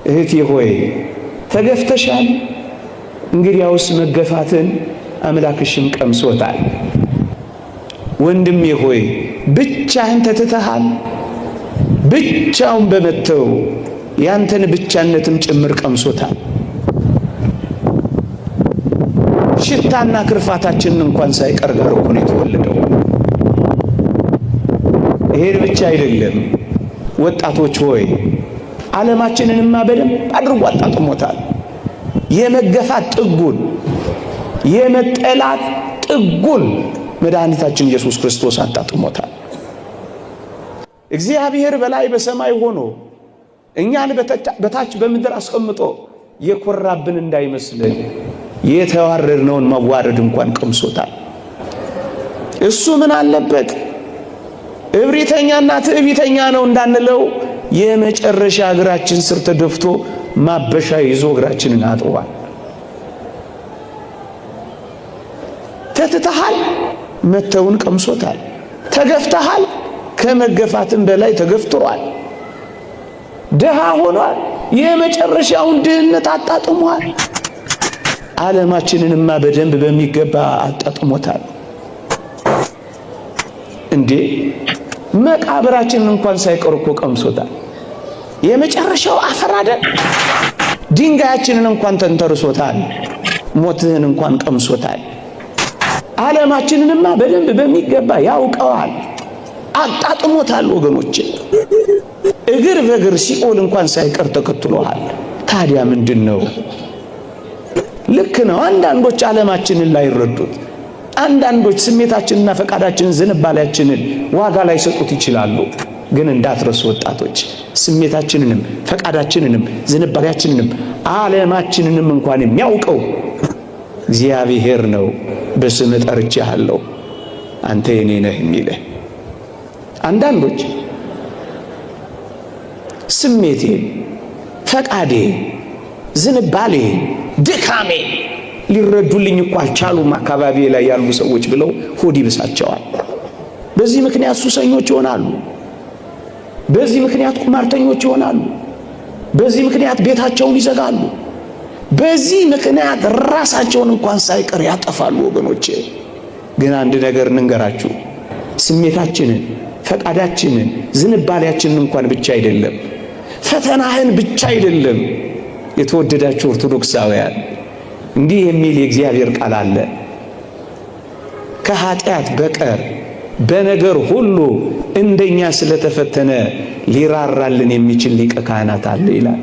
እህቴ ሆይ ተገፍተሻል። እንግዲያውስ መገፋትን አምላክሽም ቀምሶታል። ወንድሜ ሆይ ብቻህን ተትተሃል። ብቻውን በመተው ያንተን ብቻነትም ጭምር ቀምሶታል። ሽታና ክርፋታችንን እንኳን ሳይቀር ጋር እኮ ነው የተወለደው። ይሄን ብቻ አይደለም ወጣቶች ሆይ ዓለማችንንማ በደንብ አድርጎ አጣጥሞታል። የመገፋት ጥጉን የመጠላት ጥጉን መድኃኒታችን ኢየሱስ ክርስቶስ አጣጥሞታል። እግዚአብሔር በላይ በሰማይ ሆኖ እኛን በታች በምድር አስቀምጦ የኮራብን እንዳይመስልን የተዋረድነውን መዋረድ እንኳን ቀምሶታል። እሱ ምን አለበት እብሪተኛና ትዕቢተኛ ነው እንዳንለው የመጨረሻ እግራችን ስር ተደፍቶ ማበሻ ይዞ እግራችንን አጥቧል። ተትተሃል፣ መተውን ቀምሶታል። ተገፍተሃል፣ ከመገፋትም በላይ ተገፍትሯል። ድሃ ሆኗል፣ የመጨረሻውን ድህነት አጣጥሟል። ዓለማችንንማ በደንብ በሚገባ አጣጥሞታል። እንዴ መቃብራችንን እንኳን ሳይቀር እኮ ቀምሶታል። የመጨረሻው አፈር አይደል? ድንጋያችንን እንኳን ተንተርሶታል። ሞትህን እንኳን ቀምሶታል። ዓለማችንንማ በደንብ በሚገባ ያውቀዋል፣ አጣጥሞታል። ወገኖቼ እግር በእግር ሲኦል እንኳን ሳይቀር ተከትሎሃል። ታዲያ ምንድነው? ልክ ነው። አንዳንዶች ዓለማችንን ላይረዱት፣ አንዳንዶች ስሜታችንና ፈቃዳችንን ዝንባሌያችንን ዋጋ ላይ ሰጡት ይችላሉ። ግን እንዳትረሱ ወጣቶች፣ ስሜታችንንም ፈቃዳችንንም ዝንባሌያችንንም ዓለማችንንም እንኳን የሚያውቀው እግዚአብሔር ነው። በስም ጠርቼሃለሁ አንተ የኔ ነህ የሚልህ። አንዳንዶች ስሜቴ፣ ፈቃዴ፣ ዝንባሌ፣ ድካሜ ሊረዱልኝ እኮ አልቻሉም አካባቢ ላይ ያሉ ሰዎች ብለው ሆድ ይብሳቸዋል። በዚህ ምክንያት ሱሰኞች ይሆናሉ። በዚህ ምክንያት ቁማርተኞች ይሆናሉ። በዚህ ምክንያት ቤታቸውን ይዘጋሉ። በዚህ ምክንያት ራሳቸውን እንኳን ሳይቀር ያጠፋሉ። ወገኖቼ ግን አንድ ነገር እንንገራችሁ፣ ስሜታችንን፣ ፈቃዳችንን፣ ዝንባሌያችንን እንኳን ብቻ አይደለም፣ ፈተናህን ብቻ አይደለም። የተወደዳችሁ ኦርቶዶክሳውያን እንዲህ የሚል የእግዚአብሔር ቃል አለ። ከኃጢአት በቀር በነገር ሁሉ እንደኛ ስለተፈተነ ሊራራልን የሚችል ሊቀ ካህናት አለ ይላል።